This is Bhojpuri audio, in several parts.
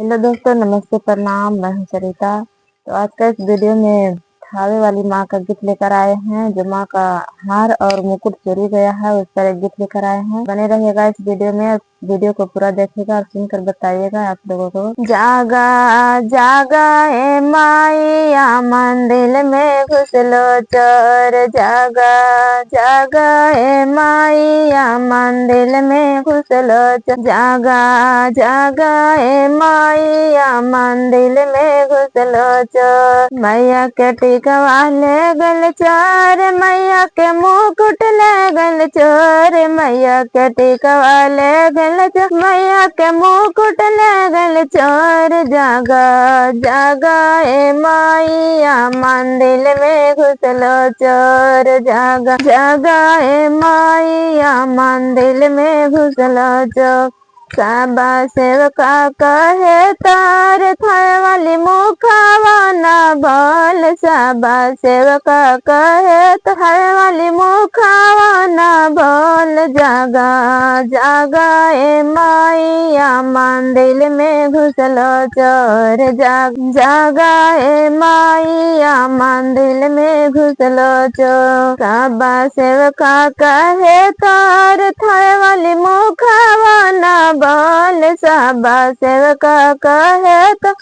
हेलो दोस्तों, नमस्ते, प्रणाम। मैं हूं सरिता। तो आज का इस वीडियो में थावे वाली माँ का गिफ्ट लेकर आए हैं। जो माँ का हार और मुकुट चोरी गया है, उस पर एक गिफ्ट लेकर आए हैं। बने रहिएगा इस वीडियो में, वीडियो को पूरा देखिएगा और सुनकर बताइएगा आप लोगों को। जागा जागा ए माइया, मंदिर में घुसलो चोर। जागा जागा ए माइया, मंदिर में घुसलो चोर। जागा जागा ए माइया, मंदिर में घुसलो चोर। मैया के टिकवा ले गल चोर, मैया के मुकुट ले गल चोर। मैया के टिकवा ले गल चोर, मैया के मुकुट ले गल चोर। जागा जागा ए माइया, मंदिर में घुसलो चोर। जागा जागा ए माइया, मंदिर में घुसलो चोर। साबा सेवका कहे तार, थावे वाली मुखावा ना बोल। साबा सेवका कहे थावे वाली मुखावा ना बोल। जागा जागा ए माइया, मंदिर में घुसलो चोर। जागा ए माइया, मंदिर में घुसलो चोर। साबा सेवका कहे तार, थावे वाली मुखावा ना बोल। साबा सेवका कहे तो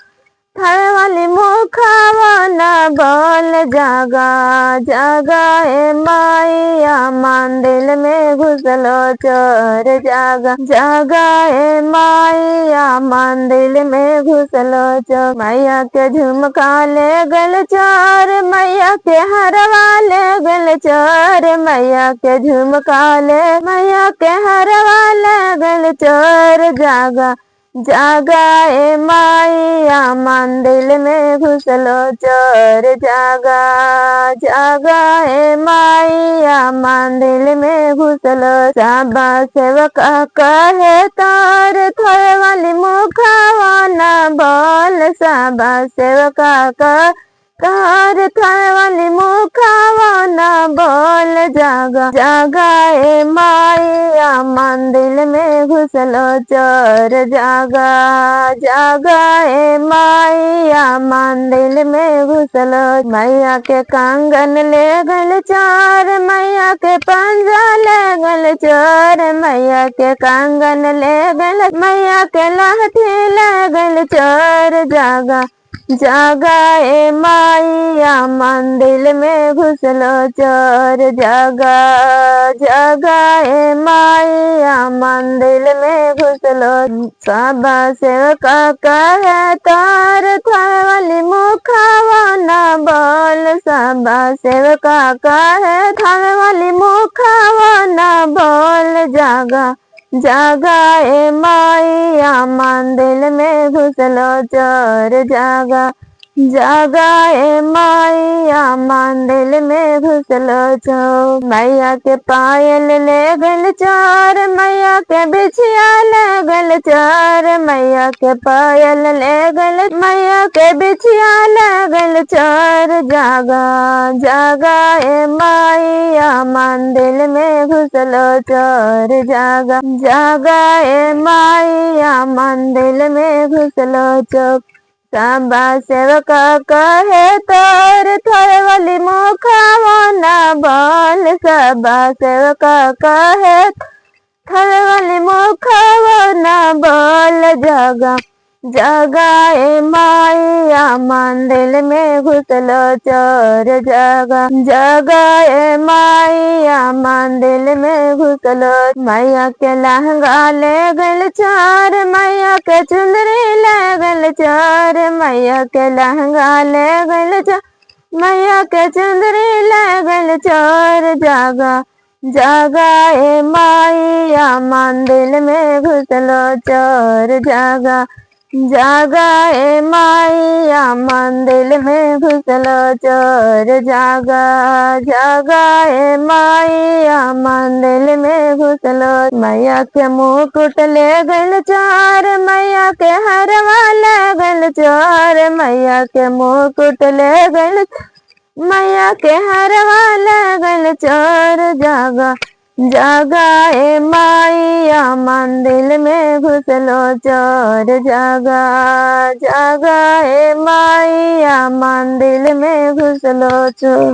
थावे वाली मुखावा ना बोल। जागा जागा ए माइया, मंदिर में घुसलो चोर। जागा जागा ए माइया, मंदिर में घुसलो चोर। मैया के झुमका ले गल चोर, मैया के हरवा ले गल चोर। मैया के झुमका ले, मैया के हरवा ले गल चोर। जागा जागा ए माइया, मंदिर में घुसलो चोर। जागा जागा ए माइया, मंदिर में घुसलो। साबा सेवका कहे तार, थावे वाली मुखावा ना बोल। साबा सेवका कहे तार, थावे वाली मुखावा ना बोल। जागा जागा ए माइया, मंदिर में घुसलो चोर। जागा जागा ए माइया, मंदिर में घुसलो। मैया के कंगन ले गल चोर, मैया के पंजा ले गल चोर। मैया के कंगन ले गल, मैया के लाठी ले गल चोर। जागा जागा ए माइया, मंदिर में घुसलो चोर। जागा जागा ए माइया, मंदिर में घुसलो। साबा सेवका कहे तार, थावे वाली मुखावा ना बोल। साबा सेवका कहे थावे वाली मुखावा ना बोल। जागा जागा ए माइया, मंदिर में घुसलो चोर। जागा जागा ए माइया, मंदिर में घुसलो चोर। मैया के पायल ले गल चोर, मैया के बिछिया ले गल चोर। मैया के पायल ले गल, मैया के बिछिया ले गल चोर। जागा जागा ए माइया, मंदिर में घुसलो चोर। जागा जागा ए माइया, मंदिर में घुसलो चोर। साबा सेवका कहे तार, थावे वाली मुखावा ना बोल। साबा सेवका कहे थावे वाली मुखावा ना बोल। जागा जागा ए माइया, मंदिर में घुसलो चोर। जागा जागा ए माइया, मंदिर में घुसलो। मैया के लहंगा ले गल चोर, मैया के चुंदरी ले गल चोर। मैया के लहंगा ले गल चोर, मैया के चुंदरी ले गल चोर। जागा जागा ए माइया, मंदिर में घुसलो चोर। जागा जागा ए माइया, मंदिर में घुसलो चोर। जागा जागा ए माइया, मंदिर में घुसलो। मैया के मुकुट ले गल चोर, मैया के हरवा ले गल चोर। मैया के मुकुट ले गल, मैया के हरवा ले गल चोर। जागा जागा ए माइया मंदिर में घुसलो चोर जागा, जागा ए माइया मंदिर में घुसलो चोर।